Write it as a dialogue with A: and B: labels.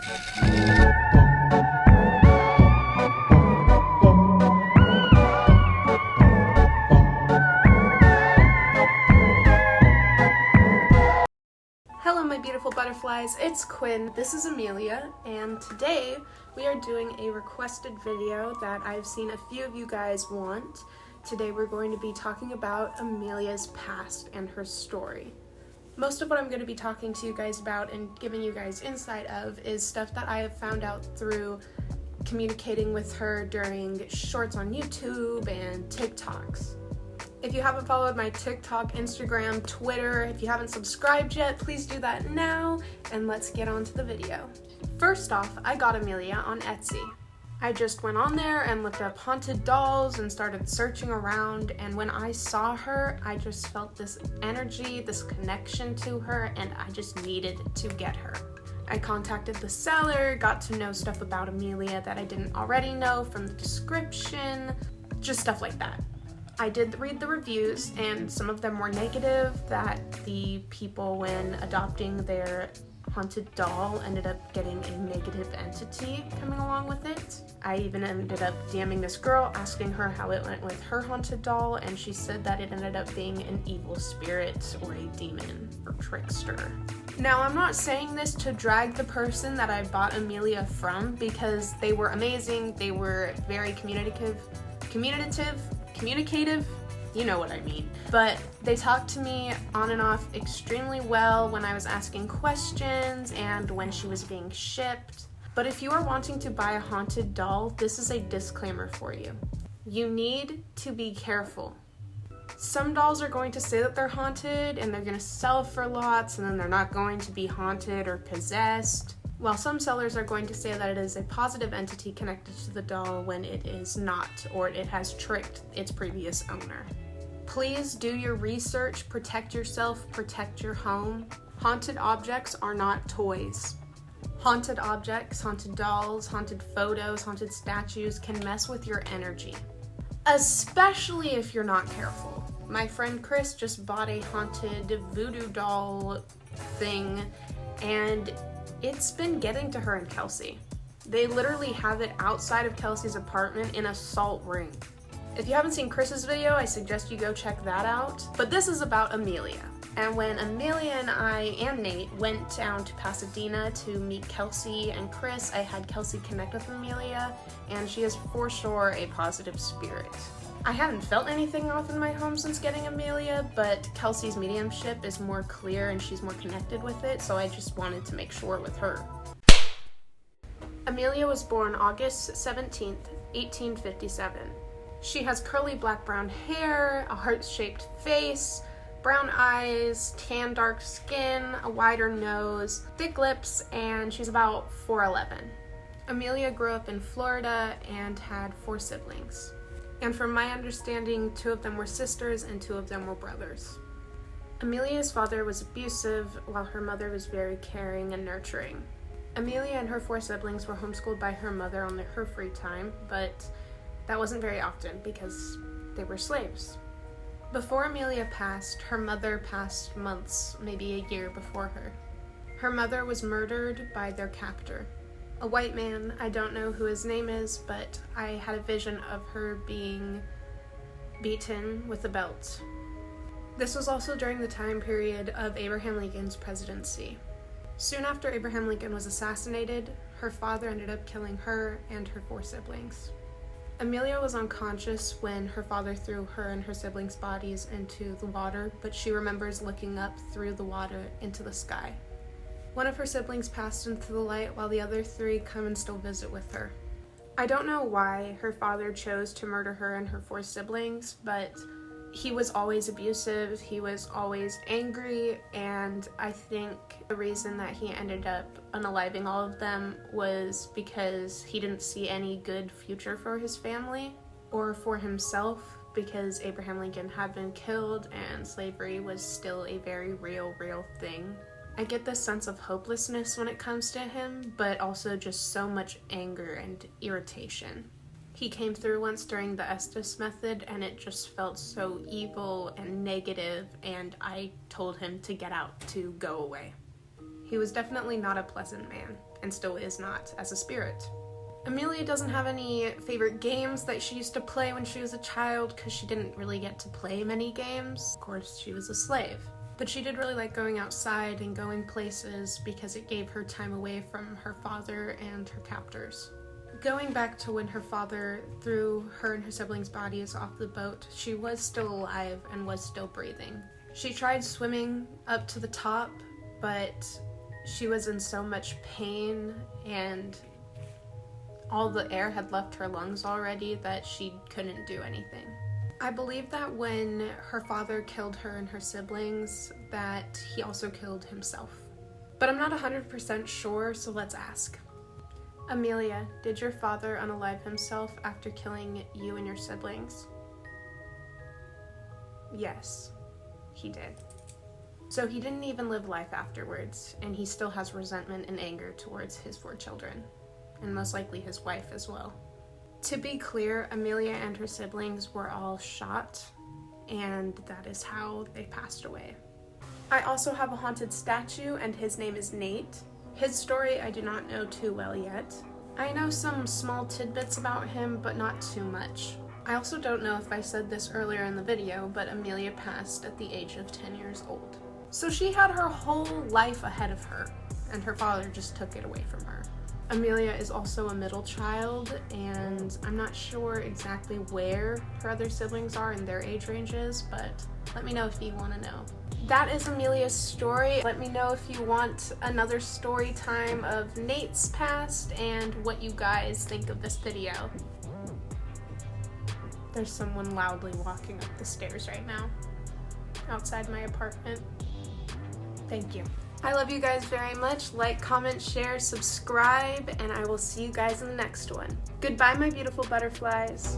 A: Hello my beautiful butterflies, it's Quinn, this is Amelia, and today we are doing a requested video that I've seen a few of you guys want. Today we're going to be talking about Amelia's past and her story. Most of what I'm going to be talking to you guys about and giving you guys insight of is stuff that I have found out through communicating with her during shorts on YouTube and TikToks. If you haven't followed my TikTok, Instagram, Twitter, if you haven't subscribed yet, please do that now, and let's get on to the video. First off, I got Amelia on Etsy. I just went on there and looked up haunted dolls and started searching around, and when I saw her, I just felt this energy, this connection to her, and I just needed to get her. I contacted the seller, got to know stuff about Amelia that I didn't already know from the description, just stuff like that. I did read the reviews, and some of them were negative, that the people, when adopting their haunted doll, ended up getting a negative entity coming along with it. I even ended up DMing this girl, asking her how it went with her haunted doll, and she said that it ended up being an evil spirit or a demon or trickster. Now, I'm not saying this to drag the person that I bought Amelia from, because they were amazing, they were very communicative, you know what I mean. But they talked to me on and off extremely well when I was asking questions and when she was being shipped. But if you are wanting to buy a haunted doll, this is a disclaimer for you. You need to be careful. Some dolls are going to say that they're haunted and they're going to sell for lots, and then they're not going to be haunted or possessed. While some sellers are going to say that it is a positive entity connected to the doll when it is not, or it has tricked its previous owner. Please do your research, protect yourself, protect your home. Haunted objects are not toys. Haunted objects, haunted dolls, haunted photos, haunted statues can mess with your energy, especially if you're not careful. My friend Chris just bought a haunted voodoo doll thing, and it's been getting to her and Kelsey. They literally have it outside of Kelsey's apartment in a salt ring. If you haven't seen Chris's video, I suggest you go check that out. But this is about Amelia. And when Amelia and I and Nate went down to Pasadena to meet Kelsey and Chris, I had Kelsey connect with Amelia, and she is for sure a positive spirit. I haven't felt anything off in my home since getting Amelia, but Kelsey's mediumship is more clear and she's more connected with it, so I just wanted to make sure with her. Amelia was born August 17th, 1857. She has curly black-brown hair, a heart-shaped face, brown eyes, tan dark skin, a wider nose, thick lips, and she's about 4'11". Amelia grew up in Florida and had 4 siblings. And from my understanding, 2 of them were sisters and 2 of them were brothers. Amelia's father was abusive, while her mother was very caring and nurturing. Amelia and her 4 siblings were homeschooled by her mother on her free time, but that wasn't very often because they were slaves. Before Amelia passed, her mother passed months, maybe a year before her. Her mother was murdered by their captor. A white man, I don't know who his name is, but I had a vision of her being beaten with a belt. This was also during the time period of Abraham Lincoln's presidency. Soon after Abraham Lincoln was assassinated, her father ended up killing her and her 4 siblings. Amelia was unconscious when her father threw her and her siblings' bodies into the water, but she remembers looking up through the water into the sky. One of her siblings passed into the light while the other 3 come and still visit with her. I don't know why her father chose to murder her and her 4 siblings, but he was always abusive, he was always angry, and I think the reason that he ended up unaliving all of them was because he didn't see any good future for his family or for himself, because Abraham Lincoln had been killed and slavery was still a very real thing. I get this sense of hopelessness when it comes to him, but also just so much anger and irritation. He came through once during the Estes method, and it just felt so evil and negative, and I told him to get out, to go away. He was definitely not a pleasant man, and still is not as a spirit. Amelia doesn't have any favorite games that she used to play when she was a child because she didn't really get to play many games. Of course, she was a slave. But she did really like going outside and going places because it gave her time away from her father and her captors. Going back to when her father threw her and her siblings' bodies off the boat, she was still alive and was still breathing. She tried swimming up to the top, but she was in so much pain and all the air had left her lungs already that she couldn't do anything. I believe that when her father killed her and her siblings, that he also killed himself. But I'm not 100% sure, so let's ask. Amelia, did your father unalive himself after killing you and your siblings? Yes, he did. So he didn't even live life afterwards, and he still has resentment and anger towards his 4 children, and most likely his wife as well. To be clear, Amelia and her siblings were all shot, and that is how they passed away. I also have a haunted statue, and his name is Nate. His story I do not know too well yet. I know some small tidbits about him, but not too much. I also don't know if I said this earlier in the video, but Amelia passed at the age of 10 years old. So she had her whole life ahead of her, and her father just took it away from her. Amelia is also a middle child, and I'm not sure exactly where her other siblings are in their age ranges, but let me know if you want to know. That is Amelia's story. Let me know if you want another story time of Nate's past and what you guys think of this video. There's someone loudly walking up the stairs right now, outside my apartment. Thank you. I love you guys very much. Like, comment, share, subscribe, and I will see you guys in the next one. Goodbye, my beautiful butterflies.